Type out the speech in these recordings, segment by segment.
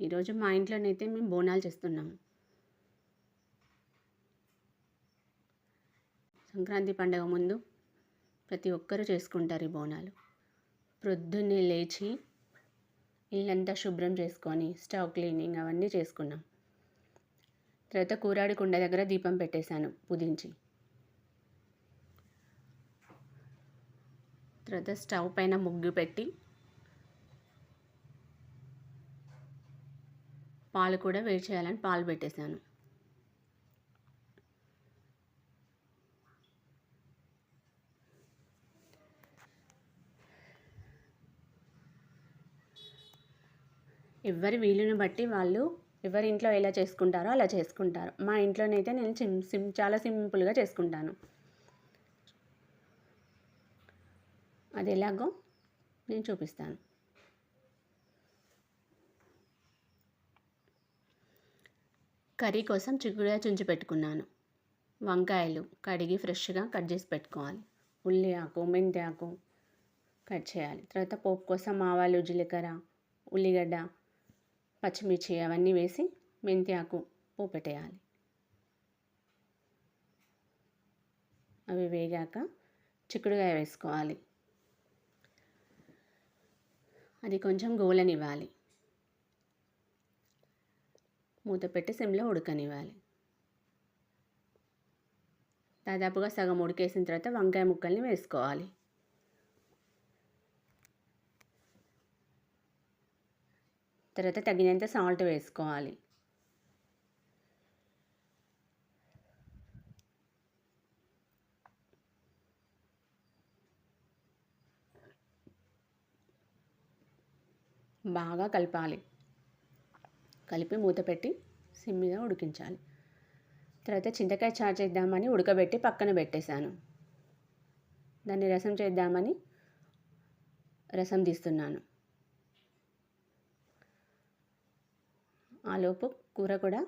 ఈరోజు మా ఇంట్లోనైతే మేము బోనాలు చేస్తున్నాము. సంక్రాంతి పండుగ ముందు ప్రతి ఒక్కరూ చేసుకుంటారు ఈ బోనాలు. ప్రొద్దున్నే లేచి ఇల్లంతా శుభ్రం చేసుకొని స్టవ్ క్లీనింగ్ అవన్నీ చేసుకున్నాం. తర్వాత కూరాడి కుండ దగ్గర దీపం పెట్టేశాను పుదించి. తర్వాత స్టవ్ పైన ముగ్గు పెట్టి పాలు కూడా వేడి చేయాలని పాలు పెట్టేశాను. ఎవరి వీలుని బట్టి వాళ్ళు ఎవరి ఇంట్లో ఎలా చేసుకుంటారో అలా చేసుకుంటారు. మా ఇంట్లోనైతే నేను చాలా సింపుల్గా చేసుకుంటాను. అది ఎలాగో నేను చూపిస్తాను. కర్రీ కోసం చిక్కుడుకాయ చుంచి పెట్టుకున్నాను. వంకాయలు కడిగి ఫ్రెష్గా కట్ చేసి పెట్టుకోవాలి. ఉల్లి ఆకు, మెంతి ఆకు కట్ చేయాలి. తర్వాత పోపు కోసం ఆవాలు, జీలకర్ర, ఉల్లిగడ్డ, పచ్చిమిర్చి అవన్నీ వేసి మెంతి ఆకు పోపు పెట్టేయాలి. అవి వేగాక చిక్కుడుకాయ వేసుకోవాలి. అది కొంచెం గోలనివ్వాలి. మూత పెట్టి సిమ్లో ఉడకనివ్వాలి. దాదాపుగా సగం ఉడికేసిన తర్వాత వంకాయ ముక్కల్ని వేసుకోవాలి. తర్వాత తగినంత సాల్ట్ వేసుకోవాలి. బాగా కలపాలి. కలిపి మూత పెట్టి సిమ్ మీద ఉడికించాలి. తర్వాత చింతకాయ చారు చేద్దామని ఉడకబెట్టి పక్కన పెట్టేశాను. దాన్ని రసం చేద్దామని రసం తీస్తున్నాను. ఆలోపు కూర కూడా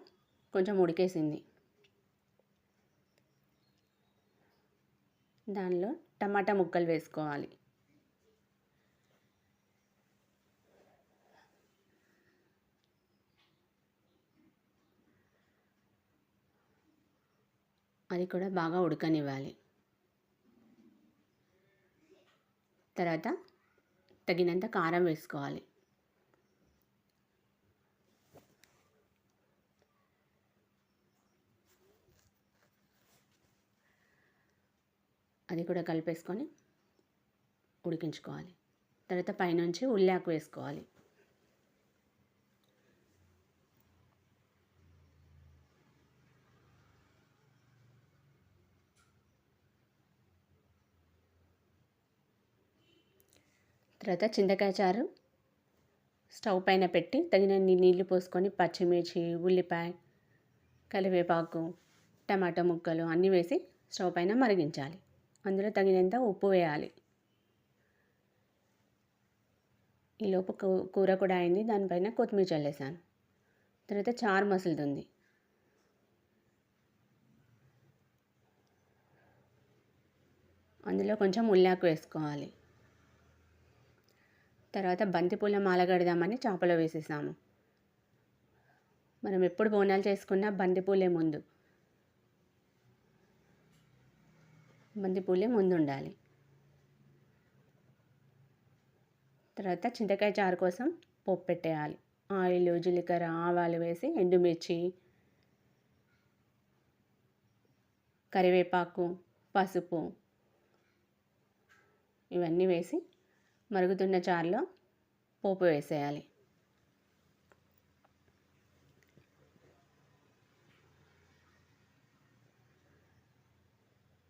కొంచెం ఉడికేసింది. దానిలో టమాటా ముక్కలు వేసుకోవాలి. అది కూడా బాగా ఉడకనివ్వాలి. తర్వాత తగినంత కారం వేసుకోవాలి. అది కూడా కలిపేసుకొని ఉడికించుకోవాలి. తర్వాత పైనుంచి ఉల్లాకు వేసుకోవాలి. తర్వాత చింతకాయ చారు స్టవ్ పైన పెట్టి తగినన్ని నీళ్లు పోసుకొని పచ్చిమిర్చి, ఉల్లిపాయ, కరివేపాకు, టమాటా ముక్కలు అన్నీ వేసి స్టవ్ పైన మరిగించాలి. అందులో తగినంత ఉప్పు వేయాలి. ఈలోపు కూర కూడా అయింది. దానిపైన కొత్తిమీర చల్లేసాను. తర్వాత చారు మసులుతుంది. అందులో కొంచెం ఉల్లాకు వేసుకోవాలి. తర్వాత బంతిపూల మాల కడదామని చేపలో వేసేసాము. మనం ఎప్పుడు బోనాలు చేసుకున్నా బంతిపూలే ముందు ఉండాలి. తర్వాత చింతకాయ చారు కోసం పోపు పెట్టేయాలి. ఆయిల్, జీలకర్ర, ఆవాలు వేసి ఎండుమిర్చి, కరివేపాకు, పసుపు ఇవన్నీ వేసి మరుగుతున్న చారులో పోపు వేసేయాలి.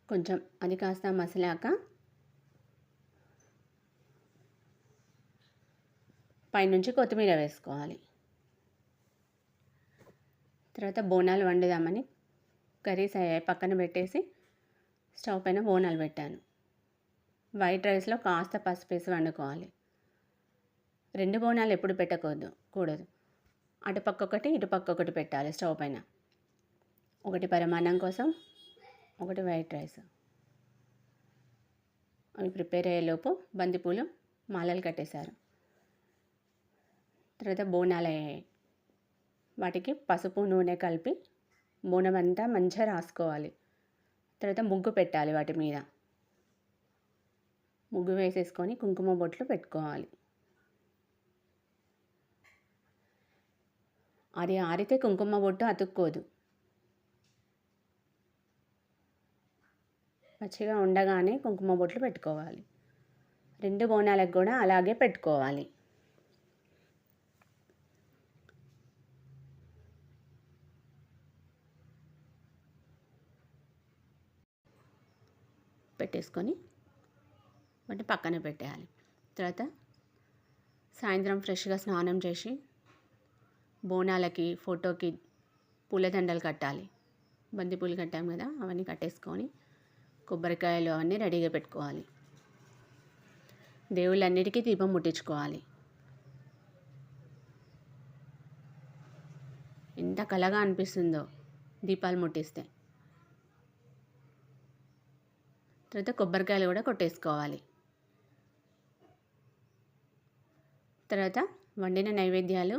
కొంచెం అది కాస్త మసిలాక పైనుంచి కొత్తిమీర వేసుకోవాలి. తర్వాత బోనాలు వండుదామని కర్రీస్ అయ్యాయి పక్కన పెట్టేసి స్టవ్ పైన బోనాలు పెట్టాను. వైట్ రైస్లో కాస్త పసుపు వేసి వండుకోవాలి. 2 బోనాలు ఎప్పుడు పెట్టకూడదు. అటుపక్క ఒకటి ఇటుపక్క ఒకటి పెట్టాలి స్టవ్ పైన. ఒకటి పరమాన్నం కోసం, ఒకటి వైట్ రైస్. అవి ప్రిపేర్ అయ్యేలోపు బంతిపూలు మాలలు కట్టేశారు. తర్వాత బోనాలు అయ్యాయి. వాటికి పసుపు నూనె కలిపి బోనం అంతా మంచిగా రాసుకోవాలి. తర్వాత ముగ్గు పెట్టాలి. వాటి మీద ముగ్గు వేసేసుకొని కుంకుమ బొట్లు పెట్టుకోవాలి. అది ఆరితే కుంకుమ బొట్టు అతుక్కోదు. పచ్చిగా ఉండగానే కుంకుమ బొట్లు పెట్టుకోవాలి. 2 బోనాలకు కూడా అలాగే పెట్టుకోవాలి. పెట్టేసుకొని వాటిని పక్కన పెట్టేయాలి. తర్వాత సాయంత్రం ఫ్రెష్గా స్నానం చేసి బోనాలకి ఫోటోకి పూలదండలు కట్టాలి. బంతిపూలు కట్టాం కదా, అవన్నీ కట్టేసుకొని కొబ్బరికాయలు అవన్నీ రెడీగా పెట్టుకోవాలి. దేవుళ్ళన్నిటికీ దీపం ముట్టించుకోవాలి. ఎంత కళగా అనిపిస్తుందో దీపాలు ముట్టిస్తే. తర్వాత కొబ్బరికాయలు కూడా కొట్టేసుకోవాలి. తర్వాత వండిన నైవేద్యాలు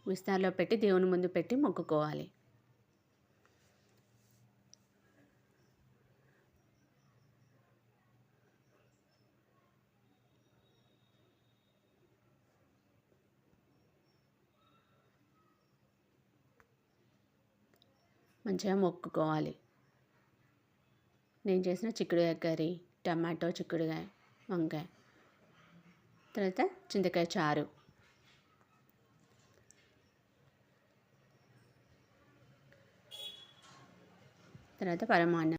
విస్తార్లో పెట్టి దేవుని ముందు పెట్టి మొక్కుకోవాలి. మంచిగా మొక్కుకోవాలి. నేను చేసిన చిక్కుడుకాయ కర్రీ, టమాటో, చిక్కుడుకాయ, వంకాయ, తర్వాత చింతకాయ చారు, తర్వాత పరమాన్నం.